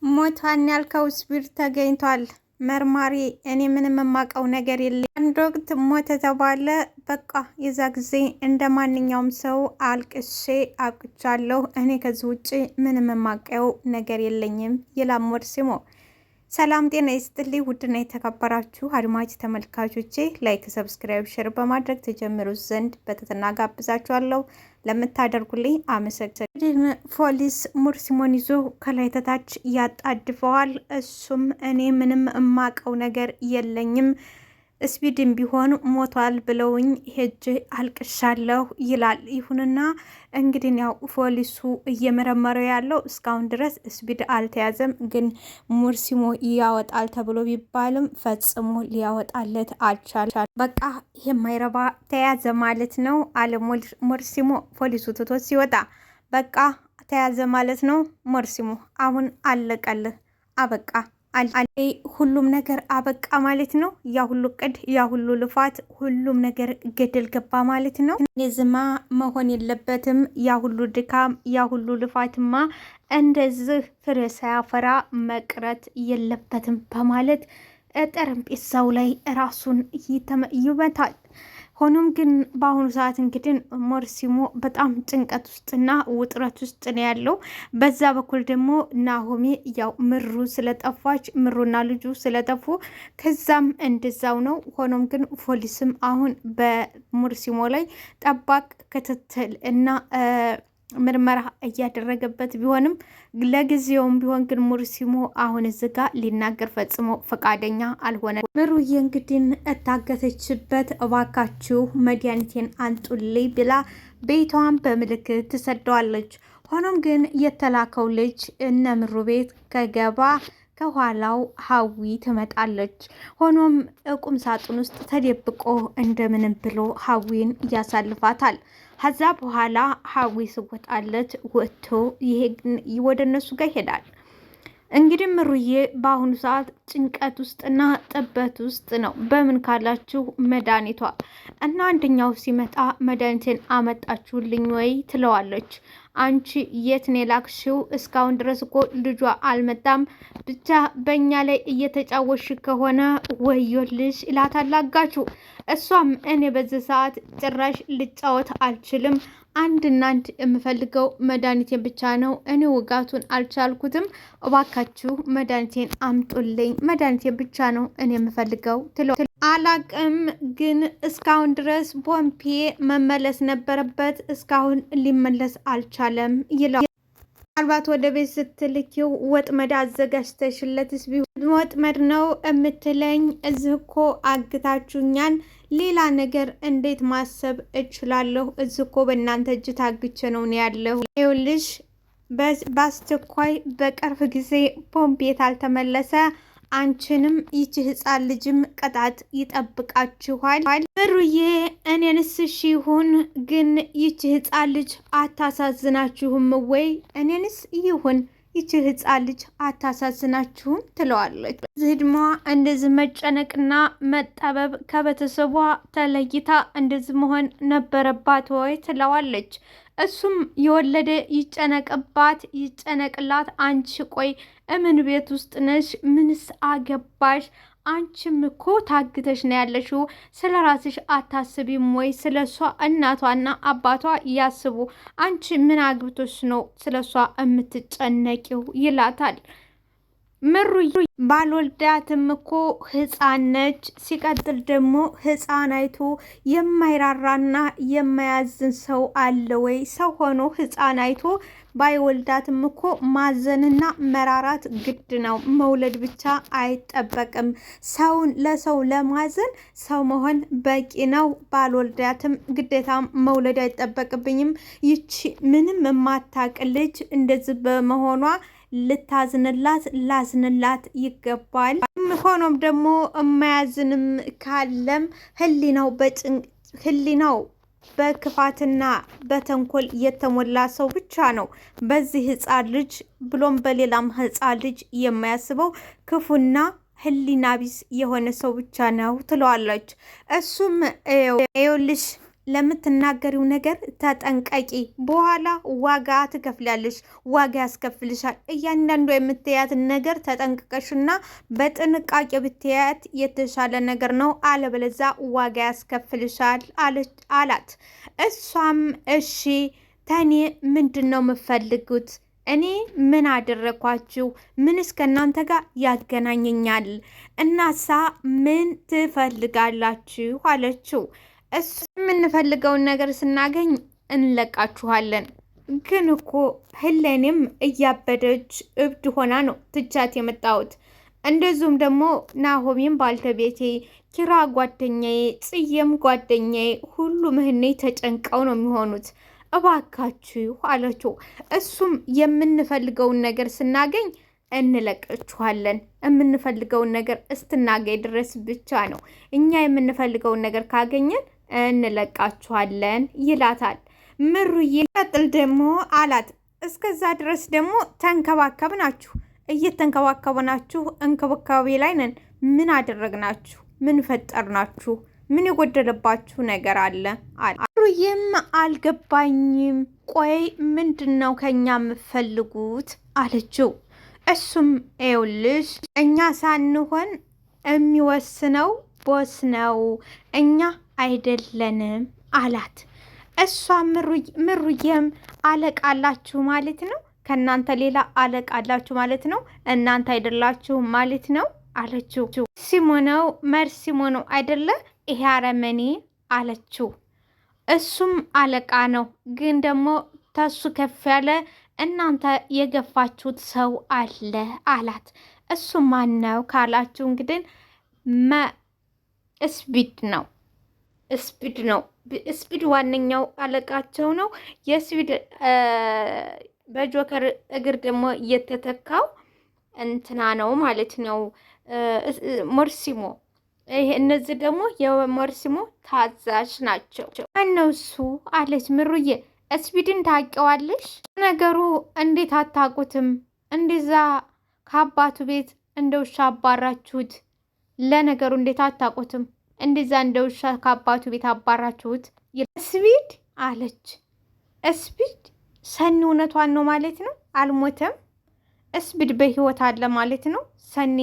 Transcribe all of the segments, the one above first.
ሞቷን ያልከው ስፒድ ተገኝቷል። መርማሪ እኔ ምንም የማውቀው ነገር የለም። አንድ ወቅት ሞተ ተባለ። በቃ የዛ ጊዜ እንደ ማንኛውም ሰው አልቅሼ አብቅቻለሁ። እኔ ከዚህ ውጭ ምንም የማውቀው ነገር የለኝም ይላል ሞርሲሞ። ሰላም ጤና ይስጥልኝ ውድና የተከበራችሁ አድማጭ ተመልካቾቼ፣ ላይክ፣ ሰብስክራይብ፣ ሼር በማድረግ ተጀምሩ ዘንድ በትህትና ጋብዛችኋለሁ። ለምታደርጉልኝ አመሰግናለሁ። ፖሊስ ሞርሲሞን ይዞ ከላይ ተታች ያጣድፈዋል። እሱም እኔ ምንም እማቀው ነገር የለኝም፣ ስፒድም ቢሆን ሞቷል ብለውኝ ሄጄ አልቅሻለሁ ይላል። ይሁንና እንግዲህ ያው ፖሊሱ እየመረመረው ያለው እስካሁን ድረስ ስፒድ አልተያዘም፣ ግን ሞርሲሞ ያወጣል ተብሎ ቢባልም ፈጽሞ ሊያወጣለት አልቻለም። በቃ የማይረባ ተያዘ ማለት ነው አለ ሞርሲሞ። ፖሊሱ ትቶ ሲወጣ በቃ ተያዘ ማለት ነው ሞርሲሞ፣ አሁን አለቀልህ፣ አበቃ ሁሉም ነገር አበቃ ማለት ነው። ያ ሁሉ እቅድ፣ ያ ሁሉ ልፋት፣ ሁሉም ነገር ገደል ገባ ማለት ነው። ዝማ መሆን የለበትም። ያ ሁሉ ድካም፣ ያ ሁሉ ልፋትማ እንደዚህ ፍሬ ሳያፈራ መቅረት የለበትም በማለት ጠረጴዛው ላይ ራሱን ይመታል። ሆኖም ግን በአሁኑ ሰዓት እንግዲህ ሞርሲሞ በጣም ጭንቀት ውስጥና ውጥረት ውስጥ ነው ያለው። በዛ በኩል ደግሞ ናሆሜ ያው ምሩ ስለጠፋች፣ ምሩና ልጁ ስለጠፉ ከዛም እንደዛው ነው። ሆኖም ግን ፖሊስም አሁን በሞርሲሞ ላይ ጠባቅ ክትትል እና ምርመራ እያደረገበት ቢሆንም ለጊዜውም ቢሆን ግን ሞርሲሞ አሁን እዚህ ጋር ሊናገር ፈጽሞ ፈቃደኛ አልሆነ። ምሩዬ እንግዲህ እታገተችበት እባካችሁ መድኃኒቴን አንጡልኝ ብላ ቤቷን በምልክት ትሰደዋለች። ሆኖም ግን የተላከው ልጅ እነ ምሩ ቤት ከገባ ከኋላው ሀዊ ትመጣለች። ሆኖም ቁም ሳጥን ውስጥ ተደብቆ እንደምንም ብሎ ሀዊን እያሳልፋታል። ከዛ በኋላ ሀዊ ስወጣለት ወጥቶ ወደ እነሱ ጋር ይሄዳል። እንግዲህ ምሩዬ በአሁኑ ሰዓት ጭንቀት ውስጥና ጥበት ውስጥ ነው። በምን ካላችሁ መድኃኒቷ እና አንደኛው ሲመጣ መድኃኒቴን አመጣችሁልኝ ወይ ትለዋለች። አንቺ የት ነው የላክሽው? እስካሁን ድረስ እኮ ልጇ አልመጣም። ብቻ በእኛ ላይ እየተጫወሽ ከሆነ ወዮልሽ ይላታል አጋቹ። እሷም እኔ በዚህ ሰዓት ጭራሽ ልጫወት አልችልም፣ አንድና አንድ የምፈልገው መድኃኒቴን ብቻ ነው። እኔ ውጋቱን አልቻልኩትም፣ እባካችሁ መድኃኒቴን አምጡልኝ፣ መድኃኒቴን ብቻ ነው እኔ የምፈልገው ትለው። አላቅም ግን እስካሁን ድረስ ፖምፒ መመለስ ነበረበት፣ እስካሁን ሊመለስ አልቻለም ይለው። ምናልባት ወደ ቤት ስትልኪው ወጥመድ አዘጋጅተሽለትስ ቢሆን ወጥመድ ነው የምትለኝ? እዚህ እኮ አግታችሁኛል፣ ሌላ ነገር እንዴት ማሰብ እችላለሁ? እዚህ እኮ በእናንተ እጅ ታግቼ ነው ያለሁ። ይኸውልሽ በአስቸኳይ በቅርብ ጊዜ ፖምፔት አልተመለሰ አንቺንም ይቺ ህፃን ልጅም ቅጣት ይጠብቃችኋል። ምሩዬ እኔንስ እሺ ይሁን፣ ግን ይቺ ህፃን ልጅ አታሳዝናችሁም ወይ? እኔንስ ይሁን ይቺ ህፃን ልጅ አታሳዝናችሁም ትለዋለች። በዚህ ዕድሜዋ እንደዚህ መጨነቅና መጠበብ ከቤተሰቧ ተለይታ እንደዚህ መሆን ነበረባት ወይ ትለዋለች። እሱም የወለደ ይጨነቅባት ይጨነቅላት። አንቺ ቆይ እምን ቤት ውስጥ ነሽ? ምንስ አገባሽ? አንቺም እኮ ታግተሽ ነው ያለሽው። ስለ ራስሽ አታስቢም ወይ? ስለ እሷ እናቷና አባቷ ያስቡ። አንቺ ምን አግብቶሽ ነው ስለ እሷ የምትጨነቂው? ይላታል። ምሩዬ ባልወልዳትም እኮ ህፃን ነች። ሲቀጥል ደግሞ ህፃን አይቶ የማይራራና የማያዝን ሰው አለ ወይ? ሰው ሆኖ ህፃን አይቶ ባይወልዳትም እኮ ማዘንና መራራት ግድ ነው። መውለድ ብቻ አይጠበቅም። ሰውን ለሰው ለማዘን ሰው መሆን በቂ ነው። ባልወልዳትም ግዴታም መውለድ አይጠበቅብኝም። ይቺ ምንም የማታቅ ልጅ እንደዚህ በመሆኗ ልታዝንላት ላዝንላት ይገባል። ሆኖም ደግሞ የማያዝንም ካለም ህሊናው በክፋትና በተንኮል የተሞላ ሰው ብቻ ነው በዚህ ህፃን ልጅ ብሎም በሌላም ህፃን ልጅ የማያስበው ክፉና ህሊና ቢስ የሆነ ሰው ብቻ ነው ትለዋለች። እሱም ይኸውልሽ ለምትናገሪው ነገር ተጠንቀቂ። በኋላ ዋጋ ትከፍላለሽ፣ ዋጋ ያስከፍልሻል። እያንዳንዱ የምትያትን ነገር ተጠንቅቀሽና በጥንቃቄ ብትያት የተሻለ ነገር ነው፣ አለበለዛ ዋጋ ያስከፍልሻል አላት። እሷም እሺ ተኔ ምንድን ነው የምፈልጉት? እኔ ምን አደረኳችሁ? ምንስ ከእናንተ ጋር ያገናኘኛል? እናሳ ምን ትፈልጋላችሁ? አለችው። እሱ የምንፈልገውን ነገር ስናገኝ እንለቃችኋለን። ግን እኮ ህሌኔም እያበደች እብድ ሆና ነው ትቻት የመጣሁት። እንደዚሁም ደግሞ ናሆሜም ባልተቤቴ፣ ኪራ ጓደኛዬ፣ ጽየም ጓደኛዬ፣ ሁሉ ምህኔ ተጨንቀው ነው የሚሆኑት። እባካችሁ አለችው። እሱም የምንፈልገውን ነገር ስናገኝ እንለቃችኋለን። የምንፈልገውን ነገር እስትናገኝ ድረስ ብቻ ነው። እኛ የምንፈልገውን ነገር ካገኘን እንለቃችኋለን ይላታል። ምሩዬ ቀጥል ደግሞ አላት። እስከዛ ድረስ ደግሞ ተንከባከብናችሁ፣ እየተንከባከብናችሁ እንክብካቤ ላይ ነን። ምን አደረግናችሁ? ምን ፈጠርናችሁ? ምን የጎደለባችሁ ነገር አለ? ምሩዬም አልገባኝም። ቆይ ምንድን ነው ከኛ የምፈልጉት? አለችው። እሱም ይኸውልሽ እኛ ሳንሆን የሚወስነው ቦስ ነው፣ እኛ አይደለንም አላት። እሷ ምሩዬም አለቃላችሁ ማለት ነው? ከእናንተ ሌላ አለቃላችሁ ማለት ነው? እናንተ አይደላችሁም ማለት ነው አለችው። ሲሞነው መርሲሞ ነው አይደለ ይሄ አረመኔ አለችው። እሱም አለቃ ነው፣ ግን ደግሞ ተሱ ከፍ ያለ እናንተ የገፋችሁት ሰው አለ አላት። እሱ ማን ነው ካላችሁ እንግዲህ ስፒድ ነው። ስፒድ ዋነኛው አለቃቸው ነው። የስፒድ በጆከር እግር ደግሞ እየተተካው እንትና ነው ማለት ነው ሞርሲሞ። እነዚህ ደግሞ የሞርሲሞ ታዛዥ ናቸው። ማነው እሱ አለች ምሩዬ። ስፒድን ታውቂዋለሽ? ነገሩ እንዴት አታውቁትም? እንደዛ ከአባቱ ቤት እንደ ውሻ አባራችሁት። ለነገሩ እንዴት አታውቁትም? እንደዛ እንደ ውሻ ከአባቱ ቤት አባራችሁት። ስፒድ አለች። ስፒድ ሰኒ እውነቷን ነው ማለት ነው? አልሞተም። ስፒድ በህይወት አለ ማለት ነው? ሰኒ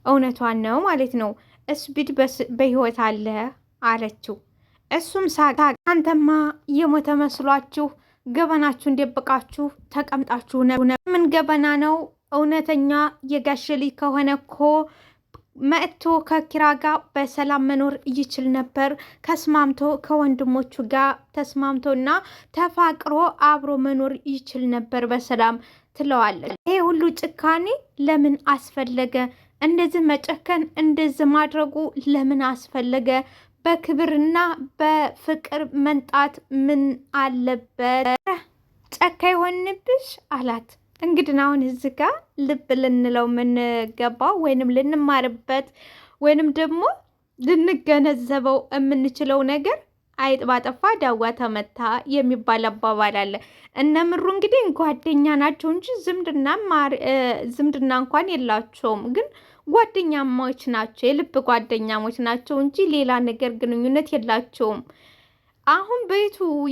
እውነቷን ነው ማለት ነው? ስፒድ በህይወት አለ አለችው። እሱም ሳቅ። አንተማ የሞተ መስሏችሁ ገበናችሁ እንደብቃችሁ ተቀምጣችሁ ምን ገበና ነው? እውነተኛ የጋሸሊ ከሆነ እኮ መጥቶ ከኪራ ጋር በሰላም መኖር ይችል ነበር። ተስማምቶ ከወንድሞቹ ጋር ተስማምቶና ተፋቅሮ አብሮ መኖር ይችል ነበር በሰላም ትለዋለች። ይሄ ሁሉ ጭካኔ ለምን አስፈለገ? እንደዚህ መጨከን፣ እንደዚህ ማድረጉ ለምን አስፈለገ? በክብርና በፍቅር መንጣት ምን አለበት? ጨካ ይሆንብሽ አላት። እንግዲህ አሁን እዚህ ጋር ልብ ልንለው የምንገባው ወይንም ልንማርበት ወይንም ደግሞ ልንገነዘበው የምንችለው ነገር አይጥ ባጠፋ ዳዋ ተመታ የሚባል አባባል አለ። እነ ምሩ እንግዲህ ጓደኛ ናቸው እንጂ ዝምድና እንኳን የላቸውም፣ ግን ጓደኛሞች ናቸው። የልብ ጓደኛሞች ናቸው እንጂ ሌላ ነገር ግንኙነት የላቸውም። አሁን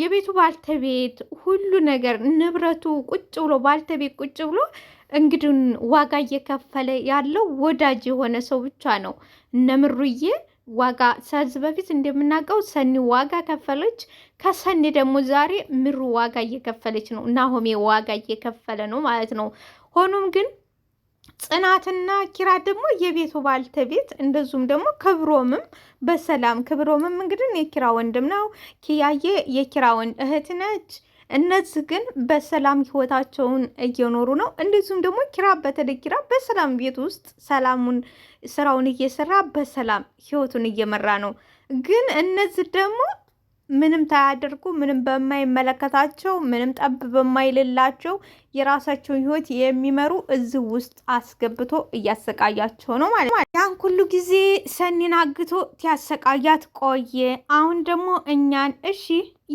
የቤቱ ባልተቤት ሁሉ ነገር ንብረቱ ቁጭ ብሎ ባልተቤት ቁጭ ብሎ እንግዲህ ዋጋ እየከፈለ ያለው ወዳጅ የሆነ ሰው ብቻ ነው። እነ ምሩዬ ዋጋ ከዚህ በፊት እንደምናውቀው ሰኒ ዋጋ ከፈለች። ከሰኒ ደግሞ ዛሬ ምሩ ዋጋ እየከፈለች ነው። ናሆሜ ዋጋ እየከፈለ ነው ማለት ነው። ሆኖም ግን ጽናትና ኪራ ደግሞ የቤቱ ባልተቤት እንደዚሁም ደግሞ ክብሮምም በሰላም ክብሮምም እንግዲህ የኪራ ወንድም ነው። ኪያዬ የኪራ እህት ነች። እነዚህ ግን በሰላም ህይወታቸውን እየኖሩ ነው። እንደዚሁም ደግሞ ኪራ በተለይ ኪራ በሰላም ቤት ውስጥ ሰላሙን ስራውን እየሰራ በሰላም ህይወቱን እየመራ ነው። ግን እነዚህ ደግሞ ምንም ታያደርጉ ምንም በማይመለከታቸው ምንም ጠብ በማይልላቸው የራሳቸውን ህይወት የሚመሩ እዚህ ውስጥ አስገብቶ እያሰቃያቸው ነው ማለት ነው። ያን ሁሉ ጊዜ ሰኒን አግቶ ያሰቃያት ቆየ። አሁን ደግሞ እኛን እሺ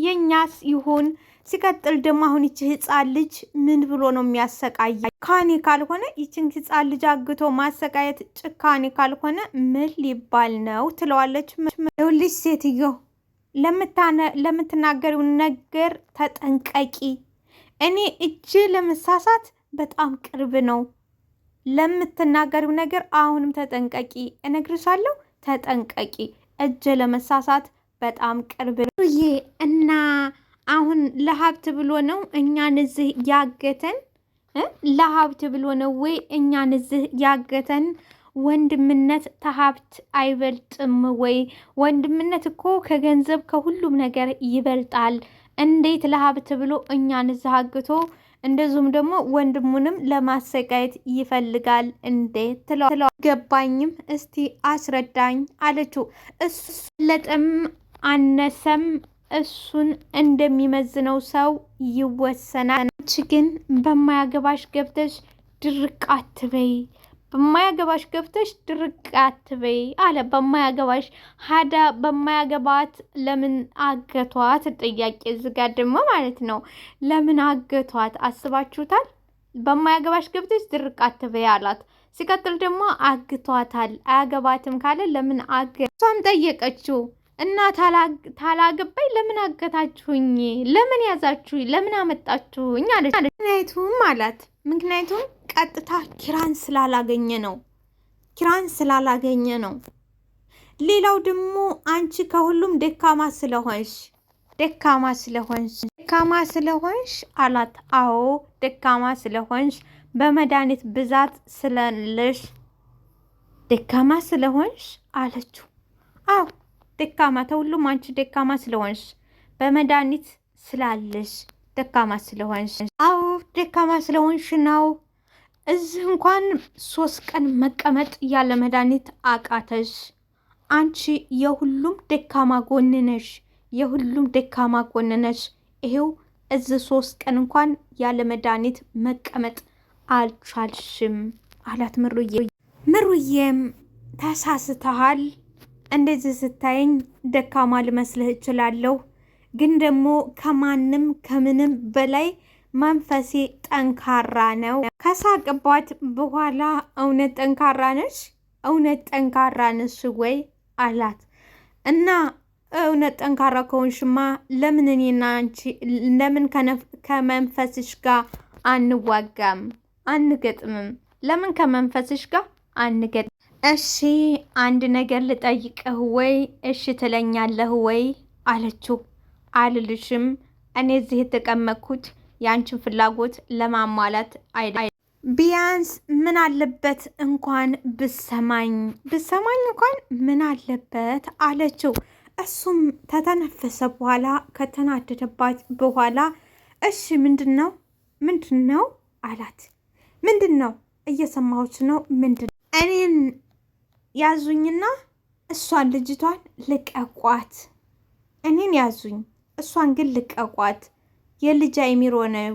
የኛስ ይሁን። ሲቀጥል ደግሞ አሁን ይቺ ህፃን ልጅ ምን ብሎ ነው የሚያሰቃያ? ጭካኔ ካልሆነ ይችን ህፃን ልጅ አግቶ ማሰቃየት ጭካኔ ካልሆነ ምን ሊባል ነው ትለዋለች። ይኸውልሽ ሴትዮ ለምትናገሪው ነገር ተጠንቀቂ። እኔ እጅ ለመሳሳት በጣም ቅርብ ነው። ለምትናገሪው ነገር አሁንም ተጠንቀቂ፣ እነግርሻለሁ፣ ተጠንቀቂ። እጅ ለመሳሳት በጣም ቅርብ ነው እና አሁን ለሀብት ብሎ ነው እኛን እዚህ ያገተን? ለሀብት ብሎ ነው ወይ እኛን እዚህ ያገተን? ወንድምነት ከሀብት አይበልጥም ወይ? ወንድምነት እኮ ከገንዘብ ከሁሉም ነገር ይበልጣል። እንዴት ለሀብት ብሎ እኛን እዚህ አግቶ እንደዚሁም ደግሞ ወንድሙንም ለማሰቃየት ይፈልጋል? እንዴት ትለው ገባኝም፣ እስቲ አስረዳኝ አለችው። እሱ ለጠም አነሰም እሱን እንደሚመዝነው ሰው ይወሰናል። አንቺ ግን በማያገባሽ ገብተሽ ድርቅ አትበይ፣ በማያገባሽ ገብተሽ ድርቅ አትበይ አለ። በማያገባሽ ሀዳ በማያገባት ለምን አገቷት? ጥያቄ ዝጋ ደግሞ ማለት ነው። ለምን አገቷት አስባችሁታል? በማያገባሽ ገብተሽ ድርቅ አትበይ አላት። ሲቀጥል ደግሞ አግቷታል። አያገባትም ካለ ለምን እሷም ጠየቀችው እና ታላገባኝ ለምን አገታችሁኝ? ለምን ያዛችሁኝ? ለምን አመጣችሁኝ? አለች። ምክንያቱም አላት፣ ምክንያቱም ቀጥታ ኪራን ስላላገኘ ነው። ኪራን ስላላገኘ ነው። ሌላው ደግሞ አንቺ ከሁሉም ደካማ ስለሆንሽ ደካማ ስለሆንሽ አላት። አዎ ደካማ ስለሆንሽ በመድኃኒት ብዛት ስለለሽ ደካማ ስለሆንሽ አለችው። አዎ ደካማ ተሁሉም አንቺ ደካማ ስለሆንሽ በመድኃኒት ስላለሽ ደካማ ስለሆንሽ። አዎ ደካማ ስለሆንሽ ነው። እዚህ እንኳን 3 ቀን መቀመጥ ያለ መድኃኒት አቃተሽ። አንቺ የሁሉም ደካማ ጎን ነሽ፣ የሁሉም ደካማ ጎን ነሽ። ይሄው እዚህ 3 ቀን እንኳን ያለ መድኃኒት መቀመጥ አልቻልሽም አላት። ምሩዬም ተሳስተሃል፣ እንደዚህ ስታየኝ ደካማ ልመስልህ እችላለሁ፣ ግን ደግሞ ከማንም ከምንም በላይ መንፈሴ ጠንካራ ነው። ከሳቅባት በኋላ እውነት ጠንካራ ነሽ? እውነት ጠንካራ ነሽ ወይ አላት። እና እውነት ጠንካራ ከሆንሽማ ለምን እኔና አንቺ ለምን ከመንፈስሽ ጋር አንዋጋም? አንገጥምም? ለምን ከመንፈስሽ ጋር አንገጥም? እሺ አንድ ነገር ልጠይቅህ ወይ እሺ ትለኛለህ ወይ አለችው። አልልሽም። እኔ እዚህ የተቀመጥኩት የአንቺን ፍላጎት ለማሟላት አይደል። ቢያንስ ምን አለበት እንኳን ብሰማኝ እንኳን ምን አለበት አለችው። እሱም ተተነፈሰ በኋላ ከተናደደባት በኋላ እሺ ምንድን ነው አላት። ምንድን ነው? እየሰማሁች ነው። ምንድን ነው? እኔን ያዙኝና እሷን ልጅቷን ልቀቋት። እኔን ያዙኝ፣ እሷን ግን ልቀቋት። የልጅ አይሚሮ ነው፣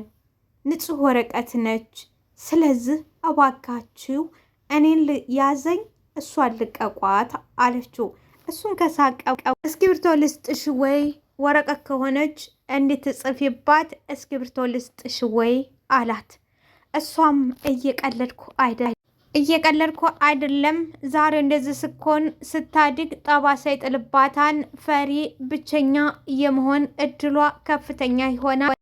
ንጹሕ ወረቀት ነች። ስለዚህ እባካችሁ እኔን ያዘኝ፣ እሷን ልቀቋት አለችው። እሱን ከሳቀው እስክሪብቶ ልስጥሽ ወይ? ወረቀት ከሆነች እንድትጽፊባት እስክሪብቶ ልስጥሽ ወይ አላት። እሷም እየቀለድኩ አይደለም። ዛሬ እንደዚህ ስኮን ስታድግ ጠባሳ ይጥልባታን። ፈሪ ብቸኛ የመሆን እድሏ ከፍተኛ ይሆናል።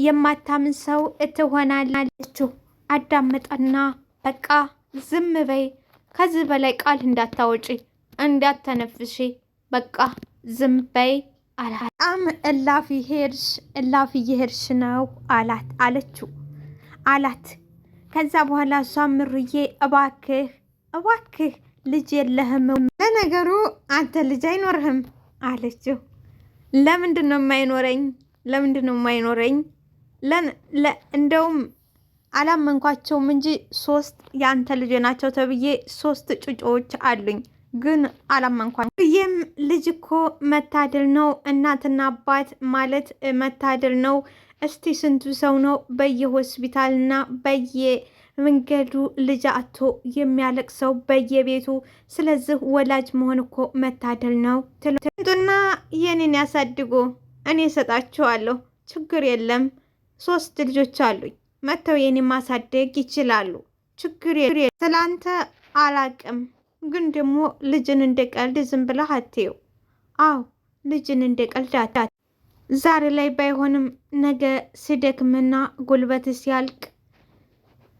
የማታምን ሰው ትሆናለች። አዳመጠና በቃ ዝም በይ፣ ከዚህ በላይ ቃል እንዳታወጪ እንዳተነፍሺ፣ በቃ ዝም በይ አላት። በጣም እላፊ እየሄድሽ ነው አላት። ከዛ በኋላ እሷ ምሩዬ እባክህ ልጅ የለህም? ለነገሩ አንተ ልጅ አይኖርህም አለችው። ለምንድን ነው የማይኖረኝ? እንደውም አላመንኳቸውም እንጂ 3 የአንተ ልጅ ናቸው ተብዬ 3 ጩጮዎች አሉኝ፣ ግን አላመንኳቸው። ይህም ልጅ እኮ መታደል ነው። እናትና አባት ማለት መታደል ነው። እስቲ ስንቱ ሰው ነው በየሆስፒታልና በየመንገዱ ልጅ አቶ የሚያለቅሰው በየቤቱ። ስለዚህ ወላጅ መሆን እኮ መታደል ነው። ትንጡና የኔን ያሳድጉ፣ እኔ እሰጣቸዋለሁ፣ ችግር የለም። 3 ልጆች አሉኝ፣ መጥተው የኔን ማሳደግ ይችላሉ፣ ችግር የለም። ስላንተ አላቅም፣ ግን ደግሞ ልጅን እንደ ቀልድ ዝም ብለህ አትየው። አዎ ልጅን እንደ ቀልዳት ዛሬ ላይ ባይሆንም ነገ ሲደክምና ጉልበት ሲያልቅ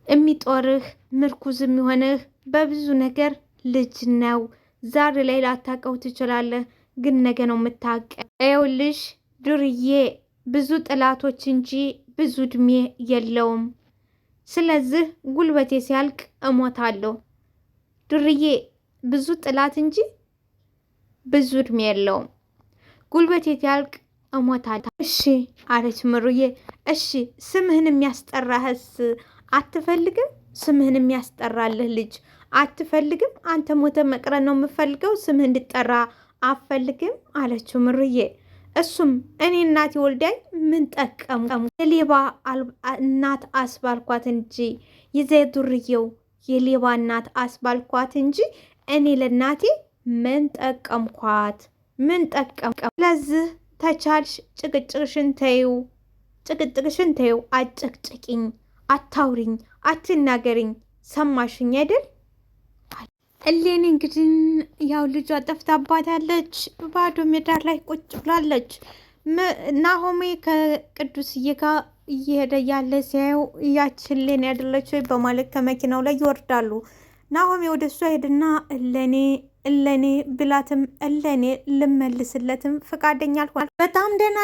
የሚጦርህ ምርኩዝ የሚሆንህ በብዙ ነገር ልጅ ነው። ዛሬ ላይ ላታውቀው ትችላለህ፣ ግን ነገ ነው የምታውቀው። ይኸውልሽ ዱርዬ ብዙ ጥላቶች እንጂ ብዙ እድሜ የለውም። ስለዚህ ጉልበቴ ሲያልቅ እሞታለሁ። ዱርዬ ብዙ ጥላት እንጂ ብዙ እድሜ የለውም። ጉልበቴ ሲያልቅ እሞታለሁ። እሺ አለች ምሩዬ። እሺ ስምህን የሚያስጠራህስ አትፈልግም? ስምህን የሚያስጠራልህ ልጅ አትፈልግም? አንተ ሞተ መቅረት ነው የምፈልገው፣ ስምህ እንድጠራ አትፈልግም? አለችው ምሩዬ። እሱም እኔ እናቴ ወልዳኝ ምን ጠቀሙ? የሌባ እናት አስባልኳት እንጂ ይዘ ዱርዬው የሌባ እናት አስባልኳት እንጂ እኔ ለእናቴ ምን ጠቀምኳት? ምን ጠቀም? ስለዚህ ተቻልሽ ጭቅጭቅሽን ተይው፣ ጭቅጭቅሽን ተይው። አጨቅጭቂኝ፣ አታውሪኝ፣ አትናገሪኝ። ሰማሽኝ አይደል? እሌኒ እንግዲህ ያው ልጇ ጠፍታባታለች። ባዶ ሜዳ ላይ ቁጭ ብላለች። ናሆሜ ከቅዱስዬ ጋር እየሄደ ያለ ሲያየው ያችን እሌኒ አይደለች ወይ በማለት ከመኪናው ላይ ይወርዳሉ። ናሆሜ ወደ እሷ ሄድና እሌኒ ብላትም እሌኒ ልመልስለትም ፈቃደኛ አልሆነ። በጣም ደህና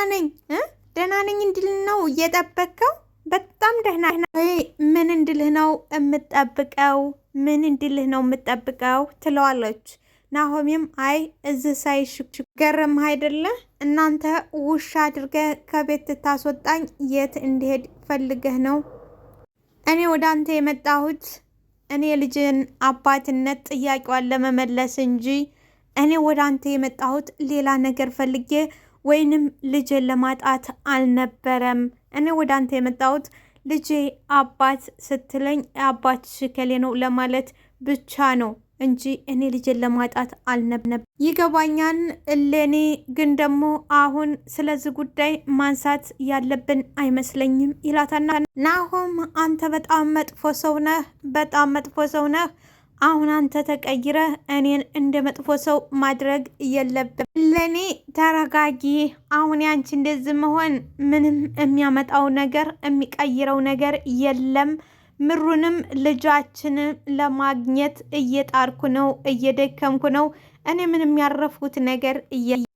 ነኝ እንድል ነው እየጠበቀው? በጣም ደህና ወይ? ምን እንድልህ ነው የምጠብቀው? ምን እንድልህ ነው የምጠብቀው? ትለዋለች። ናሆሜም አይ እዚህ ሳይሽ ገረምህ አይደለ? እናንተ ውሻ አድርገህ ከቤት ታስወጣኝ የት እንዲሄድ ፈልገህ ነው? እኔ ወደ አንተ የመጣሁት እኔ ልጅን አባትነት ጥያቄዋን ለመመለስ እንጂ እኔ ወደ አንተ የመጣሁት ሌላ ነገር ፈልጌ ወይንም ልጅን ለማጣት አልነበረም። እኔ ወደ አንተ የመጣሁት ልጄ አባት ስትለኝ አባትሽ እከሌ ነው ለማለት ብቻ ነው እንጂ እኔ ልጅን ለማጣት አልነበረም። ይገባኛል እሌኒ፣ ግን ደግሞ አሁን ስለዚህ ጉዳይ ማንሳት ያለብን አይመስለኝም ይላታና ናሆም አንተ በጣም መጥፎ ሰው ነህ፣ በጣም መጥፎ ሰው ነህ። አሁን አንተ ተቀይረህ እኔን እንደ መጥፎ ሰው ማድረግ የለብም። እሌኒ ተረጋጊ። አሁን ያንቺ እንደዚህ መሆን ምንም የሚያመጣው ነገር የሚቀይረው ነገር የለም። ምሩንም ልጃችንን ለማግኘት እየጣርኩ ነው፣ እየደከምኩ ነው። እኔ ምንም ያረፍኩት ነገር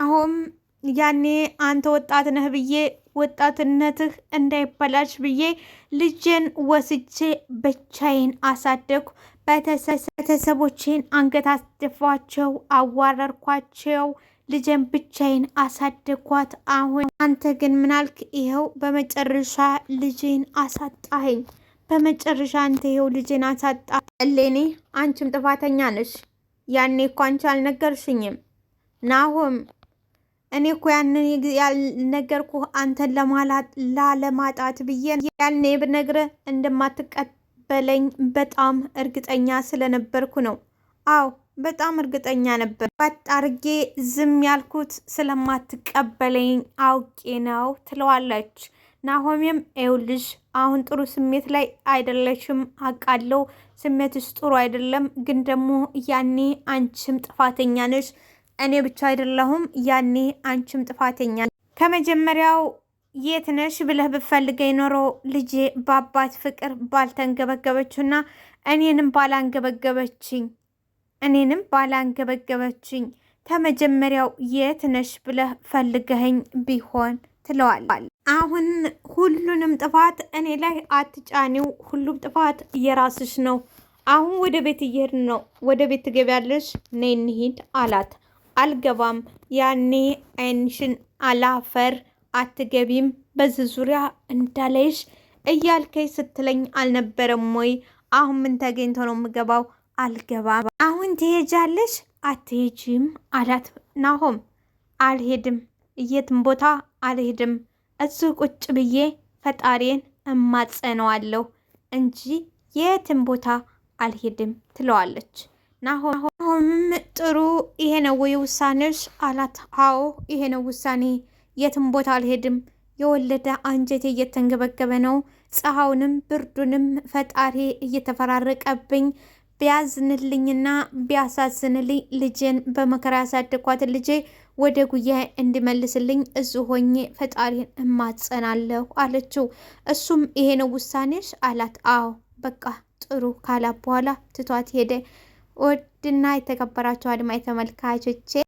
አሁን ያኔ አንተ ወጣት ነህ ብዬ ወጣትነትህ እንዳይበላሽ ብዬ ልጄን ወስጄ ብቻዬን አሳደግኩ። ቤተሰቦቼን አንገት አስደፋቸው፣ አዋረርኳቸው። ልጄን ብቻዬን አሳደግኳት። አሁን አንተ ግን ምናልክ? ይኸው በመጨረሻ ልጄን አሳጣኸኝ። በመጨረሻ አንተ ይኸው ልጄን አሳጣ። እሌኒ አንቺም ጥፋተኛ ነሽ። ያኔ እኮ አንቺ አልነገርሽኝም ናሆም። እኔ እኮ ያንን ያልነገርኩህ አንተን ላለማጣት ብዬ ያኔ ብነግርህ እንደማትቀበለኝ በጣም እርግጠኛ ስለነበርኩ ነው። አዎ በጣም እርግጠኛ ነበር። ባጣርጌ ዝም ያልኩት ስለማትቀበለኝ አውቄ ነው ትለዋለች። ናሆሜም ይኸውልሽ አሁን ጥሩ ስሜት ላይ አይደለሽም አውቃለሁ። ስሜትሽ ጥሩ አይደለም፣ ግን ደግሞ ያኔ አንቺም ጥፋተኛ ነሽ። እኔ ብቻ አይደለሁም፣ ያኔ አንቺም ጥፋተኛ ነሽ። ከመጀመሪያው የት ነሽ ብለህ ብፈልገኝ ኖሮ ልጄ በአባት ፍቅር ባልተንገበገበችና እኔንም ባላንገበገበችኝ ከመጀመሪያው የት ነሽ ብለህ ፈልገኸኝ ቢሆን ትለዋል። አሁን ሁሉንም ጥፋት እኔ ላይ አትጫኒው፣ ሁሉም ጥፋት የራስሽ ነው። አሁን ወደ ቤት እየሄድን ነው፣ ወደ ቤት ትገቢያለሽ፣ ነይ እንሂድ አላት። አልገባም፣ ያኔ ዓይንሽን አላፈር አትገቢም፣ በዚህ ዙሪያ እንዳለይሽ እያልከኝ ስትለኝ አልነበረም ወይ? አሁን ምን ተገኝቶ ነው የምገባው? አልገባም። አሁን ትሄጃለሽ አትሄጂም አላት ናሆም። አልሄድም፣ የትም ቦታ አልሄድም፣ እዚሁ ቁጭ ብዬ ፈጣሪን እማጸነዋለሁ እንጂ የትም ቦታ አልሄድም ትለዋለች። ናሆምም ጥሩ ይሄ ነው ወይ ውሳኔሽ አላት። አዎ ይሄ ነው ውሳኔ፣ የትም ቦታ አልሄድም። የወለደ አንጀቴ እየተንገበገበ ነው። ፀሐዩንም ብርዱንም ፈጣሪ እየተፈራረቀብኝ ቢያዝንልኝና ቢያሳዝንልኝ ልጄን በመከራ ያሳደኳትን ልጄ ወደ ጉያ እንዲመልስልኝ እዙ ሆኜ ፈጣሪን እማጸናለሁ አለችው። እሱም ይሄ ነው ውሳኔሽ አላት። አዎ በቃ ጥሩ ካላት በኋላ ትቷት ሄደ። ውድና የተከበራችሁ አድማጭ ተመልካቾቼ